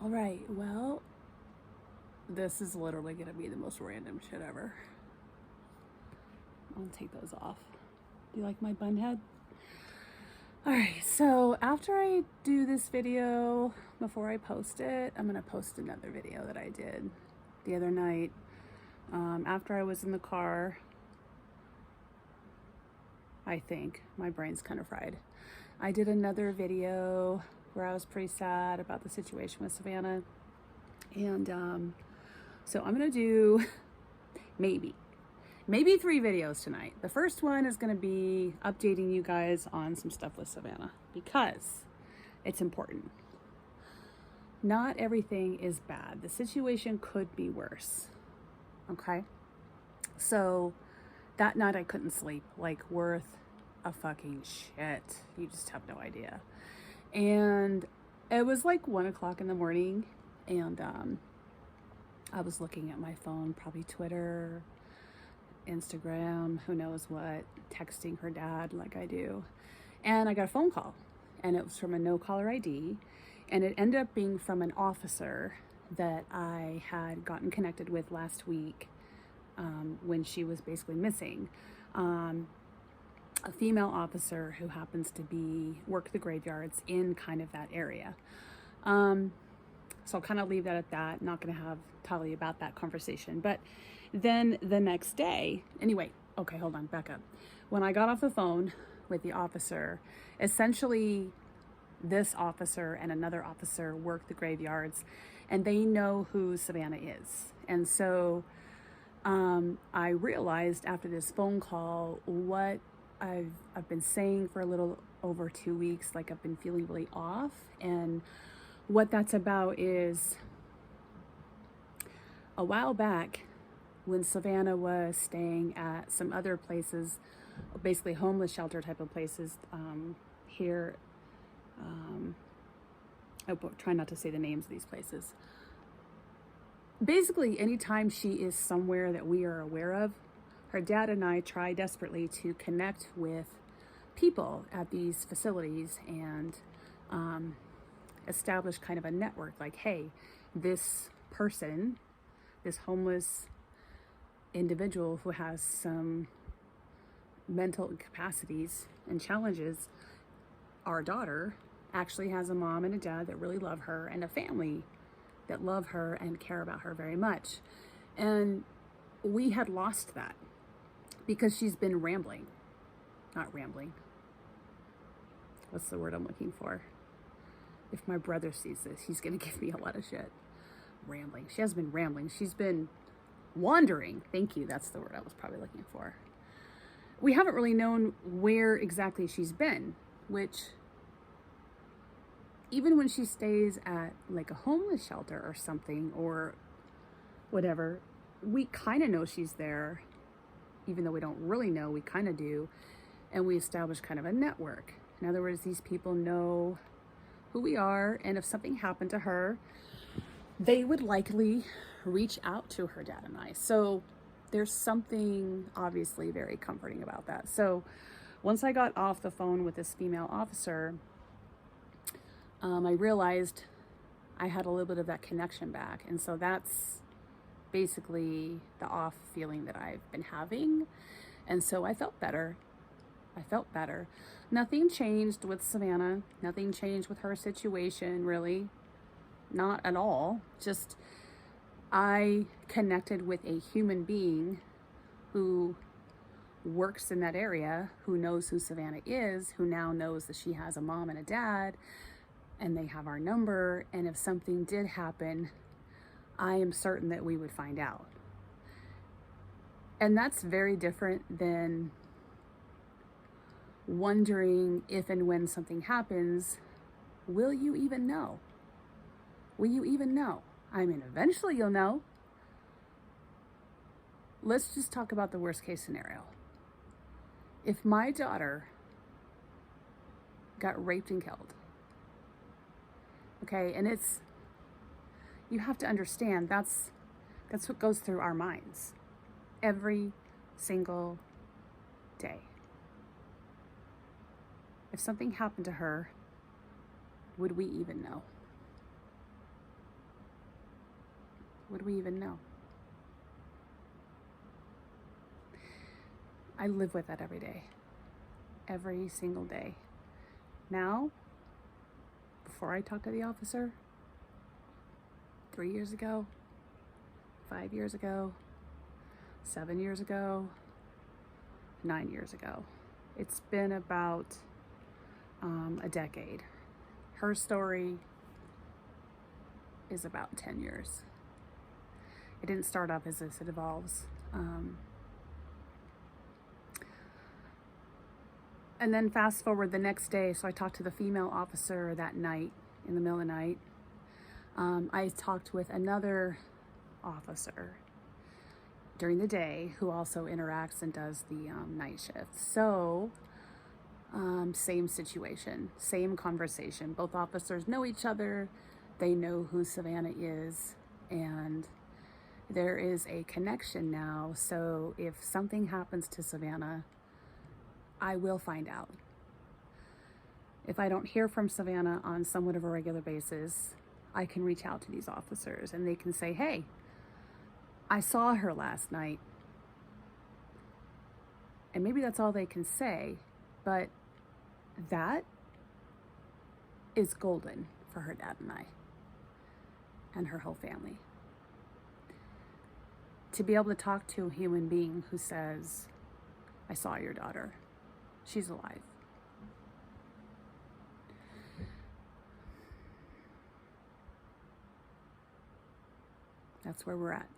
All right, well, this is literally going to be the most random shit ever. I'll take those off. Do you like my bun head? All right, so after I do this video, before I post it, I'm going to post another video that I did the other night. After I was in the car, I think. My brain's kind of fried. I did another video where I was pretty sad about the situation with Savannah. And so I'm going to do maybe 3 videos tonight. The first one is going to be updating you guys on some stuff with Savannah because it's important. Not everything is bad. The situation could be worse. Okay? So that night I couldn't sleep, like worth a fucking shit. You just have no idea. And it was like 1 o'clock in the morning, and I was looking at my phone, probably Twitter, Instagram, who knows what, texting her dad like I do. And I got a phone call, and it was from a no caller ID, and it ended up being from an officer that I had gotten connected with last week when she was basically missing. A female officer who happens to work the graveyards in kind of that area. So I'll kind of leave that at that. Not going to tell you about that conversation. But then the next day, anyway, okay, hold on, back up. When I got off the phone with the officer, essentially this officer and another officer work the graveyards, and they know who Savannah is. And so I realized after this phone call what I've been saying for a little over 2 weeks, like I've been feeling really off. And what that's about is a while back when Savannah was staying at some other places, basically homeless shelter type of places here. I try not to say the names of these places. Basically, anytime she is somewhere that we are aware of, her dad and I try desperately to connect with people at these facilities and establish kind of a network like, hey, this person, this homeless individual who has some mental capacities and challenges, our daughter actually has a mom and a dad that really love her and a family that love her and care about her very much. And we had lost that because she's been rambling. Not rambling. What's the word I'm looking for? If my brother sees this, he's going to give me a lot of shit. Rambling. She hasn't been rambling. She's been wandering. Thank you. That's the word I was probably looking for. We haven't really known where exactly she's been, which even when she stays at like a homeless shelter or something or whatever, we kind of know she's there. Even though we don't really know, we kind of do. And we establish kind of a network. In other words, these people know who we are, and if something happened to her, they would likely reach out to her dad and I. So there's something obviously very comforting about that. So once I got off the phone with this female officer, I realized I had a little bit of that connection back. And so that's basically the off feeling that I've been having. And so I felt better. Nothing changed with Savannah. Nothing changed with her situation, really. Not at all. Just I connected with a human being who works in that area, who knows who Savannah is, who now knows that she has a mom and a dad, and they have our number. And if something did happen, I am certain that we would find out. And that's very different than wondering if and when something happens, will you even know? Will you even know? I mean, eventually you'll know. Let's just talk about the worst case scenario. If my daughter got raped and killed, okay, and you have to understand that's what goes through our minds every single day. If something happened to her, would we even know? What do we even know? I live with that every day. Every single day. Now, before I talk to the officer, 3 years ago, 5 years ago, 7 years ago, 9 years ago. It's been about a decade. Her story is about 10 years. It didn't start off as this, it evolves. And then fast forward the next day, so I talked to the female officer that night, in the middle of the night. I talked with another officer during the day who also interacts and does the night shift. So, same situation, same conversation. Both officers know each other. They know who Savannah is, and there is a connection now. So if something happens to Savannah, I will find out. If I don't hear from Savannah on somewhat of a regular basis, I can reach out to these officers and they can say, hey, I saw her last night. And maybe that's all they can say, but that is golden for her dad and I and her whole family. To be able to talk to a human being who says, I saw your daughter. She's alive. That's where we're at.